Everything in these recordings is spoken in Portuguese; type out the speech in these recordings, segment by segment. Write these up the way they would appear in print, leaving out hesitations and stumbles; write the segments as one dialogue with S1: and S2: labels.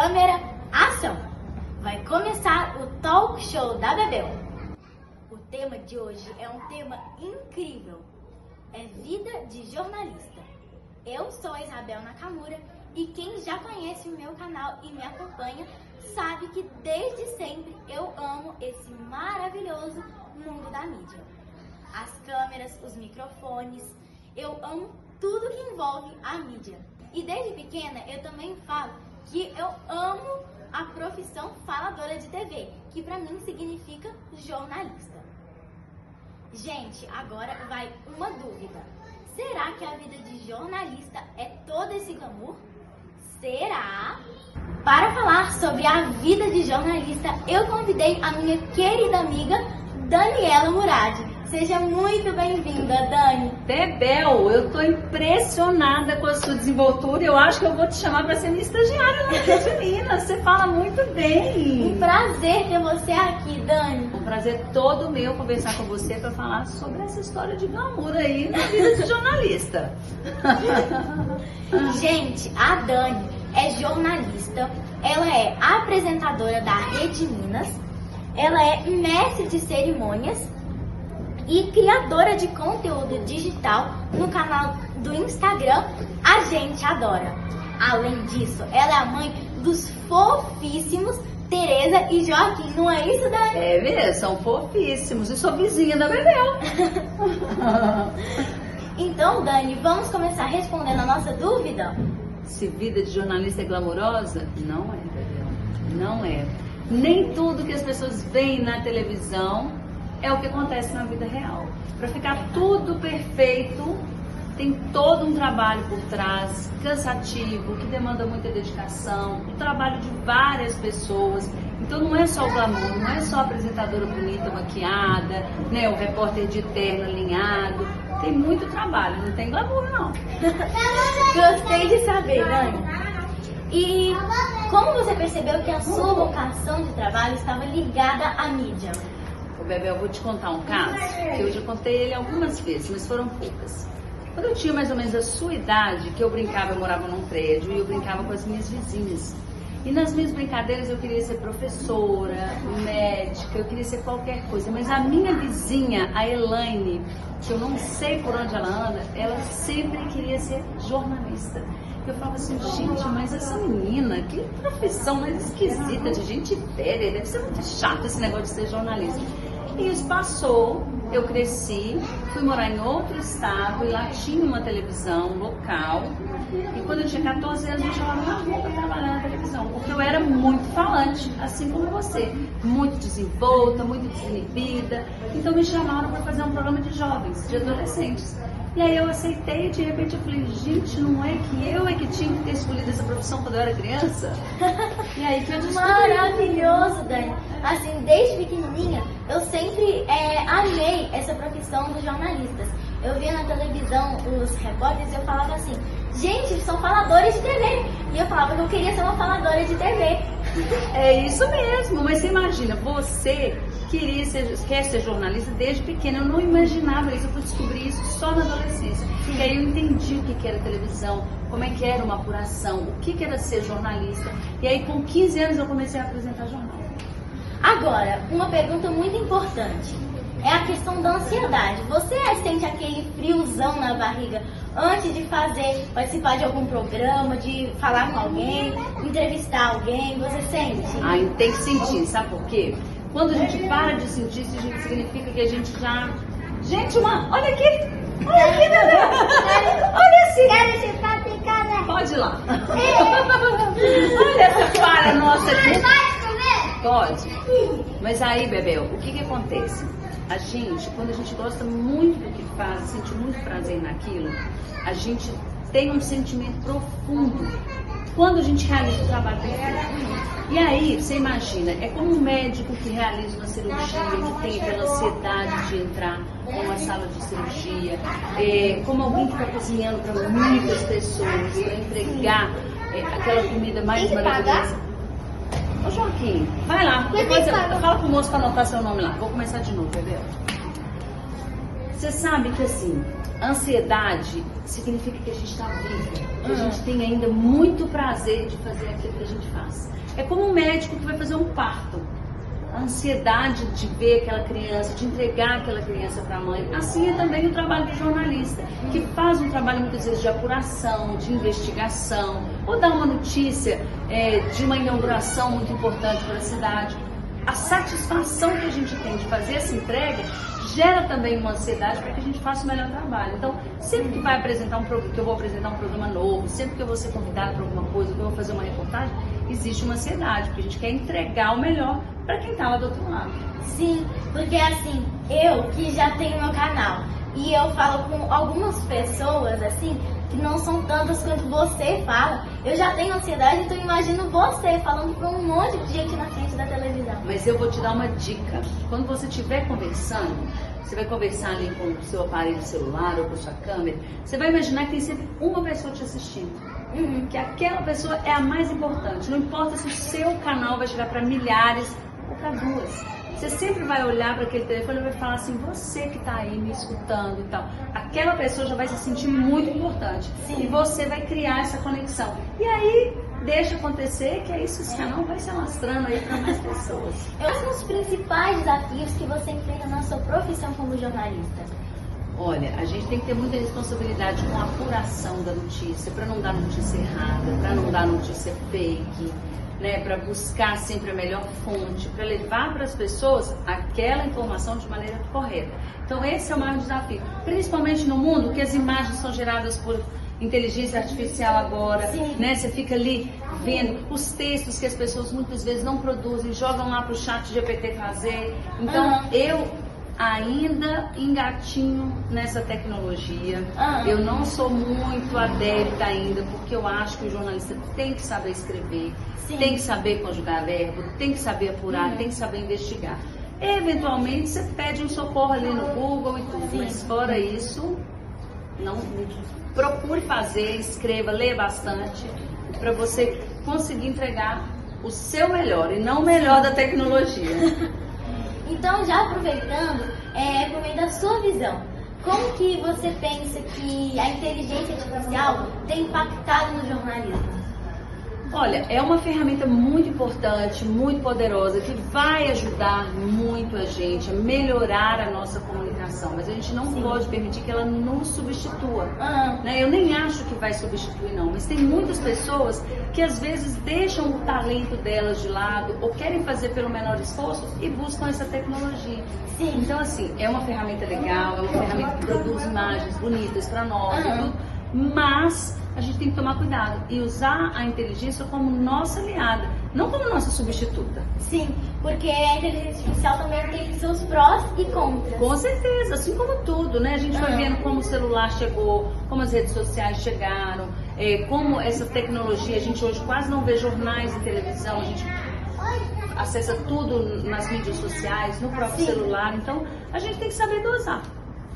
S1: Câmera, ação! Vai começar o talk show da Bebel. O tema de hoje é um tema incrível. É vida de jornalista. Eu sou a Isabel Nakamura e quem já conhece o meu canal e me acompanha sabe que desde sempre eu amo esse maravilhoso mundo da mídia. As câmeras, os microfones, eu amo tudo que envolve a mídia. E desde pequena eu também falo que eu amo a profissão faladora de TV, que pra mim significa jornalista. Gente, agora vai uma dúvida. Será que a vida de jornalista é todo esse glamour? Será? Para falar sobre a vida de jornalista, eu convidei a minha querida amiga Daniela Murad. Seja muito bem-vinda, Dani.
S2: Bebel, eu tô impressionada com a sua desenvoltura. Eu acho que eu vou te chamar para ser minha estagiária no Rede Minas. Você fala muito bem.
S1: Um prazer ter você aqui, Dani.
S2: Um prazer todo meu conversar com você para falar sobre essa história de glamour aí na vida de jornalista.
S1: Gente, a Dani é jornalista, ela é apresentadora da Rede Minas, ela é mestre de cerimônias e criadora de conteúdo digital no canal do Instagram A Gente Adora. Além disso, ela é a mãe dos fofíssimos Tereza e Joaquim, não é isso, Dani?
S2: É mesmo, são fofíssimos. E sou vizinha da Bebel.
S1: Então, Dani, vamos começar respondendo a nossa dúvida?
S2: Se vida de jornalista é glamourosa? Não é, Bebel. Não é. Nem tudo que as pessoas veem na televisão é o que acontece na vida real. Para ficar tudo perfeito, tem todo um trabalho por trás, cansativo, que demanda muita dedicação, o trabalho de várias pessoas. Então não é só o glamour, não é só a apresentadora bonita, maquiada, né, o repórter de terno alinhado. Tem muito trabalho, não tem glamour não.
S1: Gostei de saber, Dani. E como você percebeu que a sua vocação de trabalho estava ligada à mídia?
S2: Bebel, eu vou te contar um caso, que eu já contei ele algumas vezes, mas foram poucas. Quando eu tinha mais ou menos a sua idade, que eu brincava, eu morava num prédio e eu brincava com as minhas vizinhas. E nas minhas brincadeiras eu queria ser professora, médica, eu queria ser qualquer coisa. Mas a minha vizinha, a Elaine, que eu não sei por onde ela anda, ela sempre queria ser jornalista. Eu falava assim, gente, mas essa menina, que profissão mais esquisita de gente velha, deve ser muito chato esse negócio de ser jornalista. E isso passou, eu cresci, fui morar em outro estado e lá tinha uma televisão local. E quando eu tinha 14 anos, me chamaram na rua para trabalhar na televisão, porque eu era muito falante, assim como você, muito desenvolta, muito desinibida. Então me chamaram para fazer um programa de jovens, de adolescentes. E aí eu aceitei e de repente eu falei, gente, não é que eu que tinha que ter escolhido essa profissão quando eu era criança? E aí que eu descobri.
S1: Maravilhoso, Dani. Assim, desde pequenininha, eu sempre amei essa profissão dos jornalistas. Eu via na televisão os repórteres e eu falava assim, gente, eles são faladores de TV. E eu falava que eu queria ser uma faladora de TV.
S2: É isso mesmo, mas você imagina, você quer ser jornalista desde pequena. Eu não imaginava isso, eu fui descobrir isso só na adolescência. E aí eu entendi o que era televisão, como é que era uma apuração, o que era ser jornalista. E aí com 15 anos eu comecei a apresentar jornal.
S1: Agora, uma pergunta muito importante. É a questão da ansiedade. Você sente aquele friozão na barriga antes de participar de algum programa, de falar com alguém, entrevistar alguém? Você sente?
S2: Ai, tem que sentir, sabe por quê? Quando a gente para de sentir, isso significa que a gente já... Gente, olha aqui! Olha aqui, bebê! Olha assim!
S1: Quero chutar picada!
S2: Pode ir lá! Olha essa para nossa aqui! Pode. Mas aí, Bebel, o que acontece? A gente, quando a gente gosta muito do que faz, sente muito prazer naquilo, a gente tem um sentimento profundo quando a gente realiza o trabalho perfeito. E aí, você imagina, é como um médico que realiza uma cirurgia, que tem aquela ansiedade de entrar numa sala de cirurgia, como alguém que está cozinhando para muitas pessoas, para entregar aquela comida mais maravilhosa. Ô Joaquim, vai lá, depois fala pro moço para anotar seu nome lá. Vou começar de novo, Bebel. Você sabe que assim, ansiedade significa que a gente está vivo, que a gente tem ainda muito prazer de fazer aquilo que a gente faz. É como um médico que vai fazer um parto. A ansiedade de ver aquela criança, de entregar aquela criança para a mãe. Assim é também o trabalho do jornalista, que faz um trabalho muitas vezes de apuração, de investigação, ou dá uma notícia de uma inauguração muito importante para a cidade. A satisfação que a gente tem de fazer essa entrega gera também uma ansiedade para que a gente faça o melhor trabalho. Então, sempre que vai apresentar que eu vou apresentar um programa novo, sempre que eu vou ser convidada para alguma coisa, que eu vou fazer uma reportagem, existe uma ansiedade, porque a gente quer entregar o melhor para quem está lá do outro lado.
S1: Sim, porque assim, eu que já tenho meu canal e eu falo com algumas pessoas assim, que não são tantas quanto você fala, eu já tenho ansiedade, então imagino você falando com um monte de gente na frente da televisão.
S2: Mas eu vou te dar uma dica. Quando você estiver conversando, você vai conversar ali com o seu aparelho celular ou com a sua câmera, você vai imaginar que tem sempre uma pessoa te assistindo. Que aquela pessoa é a mais importante. Não importa se o seu canal vai chegar para milhares ou para duas. Você sempre vai olhar para aquele telefone e vai falar assim, você que está aí me escutando e tal. Aquela pessoa já vai se sentir muito importante.
S1: Sim.
S2: E você vai criar essa conexão. E aí, deixa acontecer que aí esse canal vai se alastrando aí para mais pessoas.
S1: Quais são os principais desafios que você enfrenta na sua profissão como jornalista?
S2: Olha, a gente tem que ter muita responsabilidade com a apuração da notícia, para não dar notícia errada, para não dar notícia fake, né, para buscar sempre a melhor fonte, para levar para as pessoas aquela informação de maneira correta. Então esse é o maior desafio, principalmente no mundo que as imagens são geradas por inteligência artificial agora, né? Você fica ali vendo os textos que as pessoas muitas vezes não produzem, jogam lá para o chat GPT fazer. Então eu ainda engatinho nessa tecnologia. Eu não sou muito adepta ainda, porque eu acho que o jornalista tem que saber escrever, tem que saber conjugar verbo, tem que saber apurar, tem que saber investigar. Eventualmente você pede um socorro ali no Google e tudo, mas fora isso, não procure fazer, escreva, leia bastante, para você conseguir entregar o seu melhor e não o melhor da tecnologia.
S1: Então, já aproveitando, por meio da sua visão, como que você pensa que a inteligência artificial tem impactado no jornalismo?
S2: Olha, é uma ferramenta muito importante, muito poderosa, que vai ajudar muito a gente a melhorar a nossa comunicação, mas a gente não pode permitir que ela nos substitua. Né? Eu nem acho que vai substituir não, mas tem muitas pessoas que às vezes deixam o talento delas de lado ou querem fazer pelo menor esforço e buscam essa tecnologia. Então assim, é uma ferramenta legal, é uma ferramenta que produz imagens bonitas para nós e tudo, mas a gente tem que tomar cuidado e usar a inteligência como nossa aliada, não como nossa substituta.
S1: Sim, porque a inteligência artificial também tem seus prós e contras.
S2: Com certeza, assim como tudo, né? A gente vai vendo como o celular chegou, como as redes sociais chegaram, como essa tecnologia, a gente hoje quase não vê jornais e televisão, a gente acessa tudo nas mídias sociais, no próprio celular, então a gente tem que saber dosar.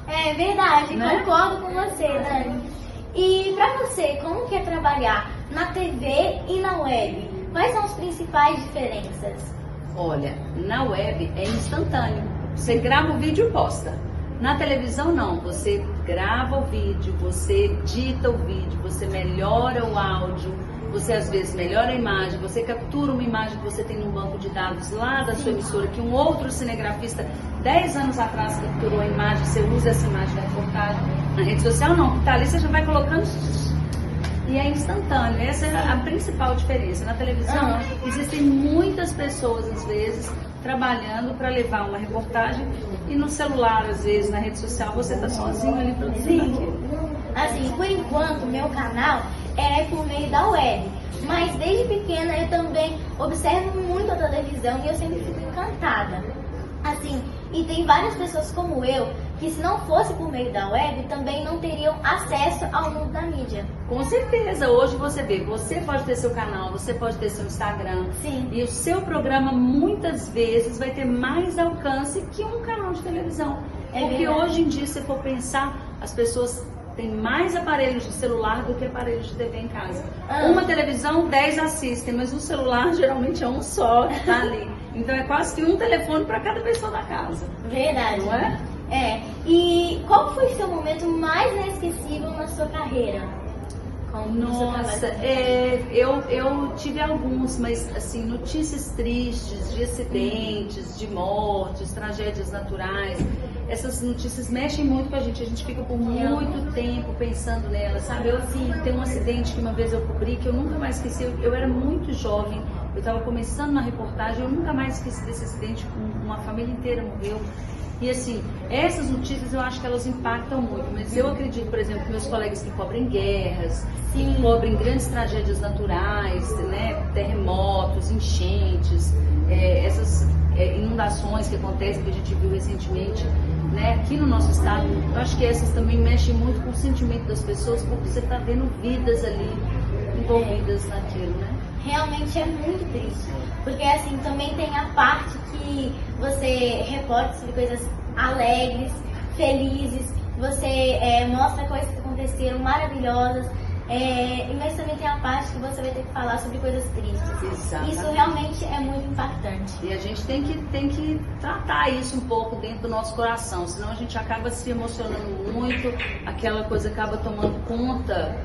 S1: É verdade,
S2: né?
S1: Concordo com você, Dani. E pra você, como que é trabalhar na TV e na web? Quais são as principais diferenças?
S2: Olha, na web é instantâneo. Você grava o vídeo e posta. Na televisão não, você grava o vídeo, você edita o vídeo, você melhora o áudio, você às vezes melhora a imagem, você captura uma imagem que você tem num banco de dados lá da sua emissora, que um outro cinegrafista 10 anos atrás capturou a imagem, você usa essa imagem da reportagem. Na rede social não, que tá ali você já vai colocando e é instantâneo. Essa é a principal diferença. Na televisão existem muitas pessoas às vezes trabalhando para levar uma reportagem e no celular às vezes, na rede social você tá sozinho ali produzindo aquilo.
S1: Assim, por enquanto meu canal é por meio da web, mas desde pequena eu também observo muito a televisão e eu sempre fico encantada. Assim, e tem várias pessoas como eu que se não fosse por meio da web também não teriam acesso ao mundo da mídia.
S2: Com certeza, hoje você vê, você pode ter seu canal, você pode ter seu Instagram. E o seu programa muitas vezes vai ter mais alcance que um canal de televisão. Porque hoje em dia, se for pensar, as pessoas têm mais aparelhos de celular do que aparelhos de TV em casa. Uma televisão, 10 assistem, mas o celular geralmente é um só que tá ali. Então é quase que um telefone para cada pessoa da casa.
S1: Verdade.
S2: Não é?
S1: E qual foi o seu momento mais inesquecível na sua carreira?
S2: Nossa, eu tive alguns, mas assim, notícias tristes de acidentes, de mortes, tragédias naturais. Essas notícias mexem muito com a gente fica por muito tempo pensando nelas, sabe? Eu assim, tem um acidente que uma vez eu cobri que eu nunca mais esqueci, eu era muito jovem, eu estava começando na reportagem, eu nunca mais esqueci desse acidente, uma família inteira morreu. E assim, essas notícias eu acho que elas impactam muito, mas eu acredito, por exemplo, que meus colegas que cobrem guerras, que cobrem grandes tragédias naturais, né, terremotos, enchentes, essas inundações que acontecem, que a gente viu recentemente, né, aqui no nosso estado, eu acho que essas também mexem muito com o sentimento das pessoas, porque você está vendo vidas ali envolvidas naquilo, né?
S1: Realmente é muito triste, porque assim, também tem a parte que você reporta sobre coisas alegres, felizes, você mostra coisas que aconteceram maravilhosas, mas também tem a parte que você vai ter que falar sobre coisas tristes.
S2: Exatamente.
S1: Isso realmente é muito impactante.
S2: E a gente tem que tratar isso um pouco dentro do nosso coração, senão a gente acaba se emocionando muito, aquela coisa acaba tomando conta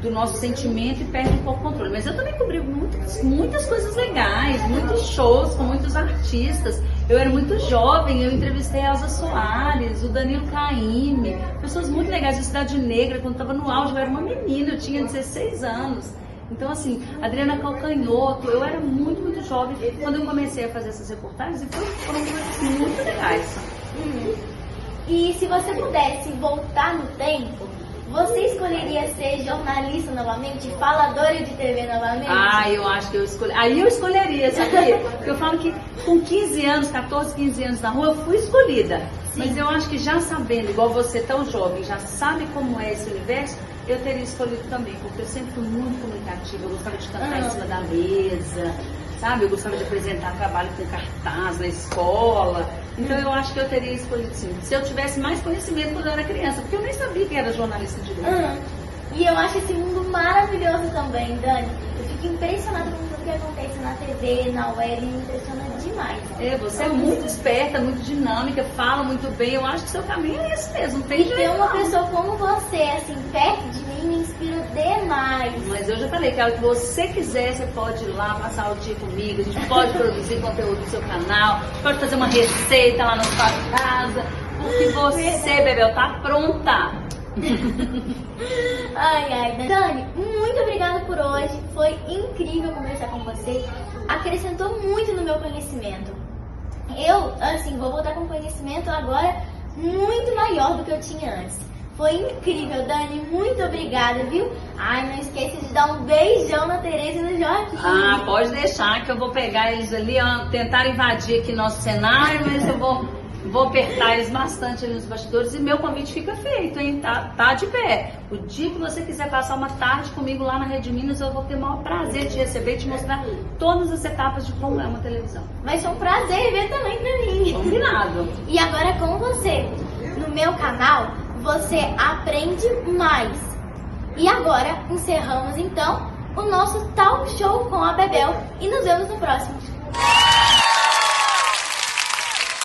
S2: do nosso sentimento e perde um pouco o controle. Mas eu também cobri muitas coisas legais, muitos shows com muitos artistas. Eu era muito jovem, eu entrevistei a Elza Soares, o Danilo Caymmi, pessoas muito legais da Cidade Negra. Quando estava no auge, eu era uma menina, eu tinha 16 anos. Então assim, Adriana Calcanhoto, eu era muito jovem quando eu comecei a fazer essas reportagens e foram coisas muito legais.
S1: E se você pudesse voltar no tempo, você escolheria ser jornalista novamente, faladora de TV novamente?
S2: Ah, eu acho que aí eu escolheria, sabia? Porque eu falo que com 15 anos, 14, 15 anos na rua, eu fui escolhida. Sim. Mas eu acho que já sabendo, igual você tão jovem, já sabe como é esse universo, eu teria escolhido também, porque eu sempre fui muito comunicativa, eu gostava de cantar em cima da mesa, sabe? Eu gostava de apresentar trabalho com cartaz na escola. Então eu acho que eu teria escolhido sim. Se eu tivesse mais conhecimento quando eu era criança, porque eu nem sabia que era jornalista de verdade.
S1: E eu acho esse mundo maravilhoso também, Dani. Eu fico impressionada com tudo que acontece na TV, na web, me impressiona demais.
S2: Você é muito esperta, muito dinâmica, fala muito bem. Eu acho que seu caminho é esse mesmo, não tem jeito.
S1: E ter uma pessoa como você, assim, perto de mim, me inspira demais.
S2: Mas eu já falei que a hora que você quiser, você pode ir lá passar o dia comigo. A gente pode produzir conteúdo no seu canal, pode fazer uma receita lá na sua casa. Porque você, Bebel, tá pronta.
S1: Ai, Dani, muito obrigada por hoje. Foi incrível conversar com você. Acrescentou muito no meu conhecimento. Eu, assim, vou voltar com conhecimento agora muito maior do que eu tinha antes. Foi incrível, Dani. Muito obrigada, viu? Ai, não esqueça de dar um beijão na Tereza e no Joaquim.
S2: Ah, pode deixar que eu vou pegar eles ali, ó, tentar invadir aqui nosso cenário, mas eu vou apertar eles bastante ali nos bastidores e meu convite fica feito, hein? Tá de pé. O dia que você quiser passar uma tarde comigo lá na Rede Minas, eu vou ter o maior prazer de te receber e te mostrar todas as etapas de como é uma televisão.
S1: Vai ser um prazer ver também pra mim.
S2: Combinado.
S1: E agora com você. No meu canal, você aprende mais. E agora encerramos então o nosso talk show com a Bebel e nos vemos no próximo.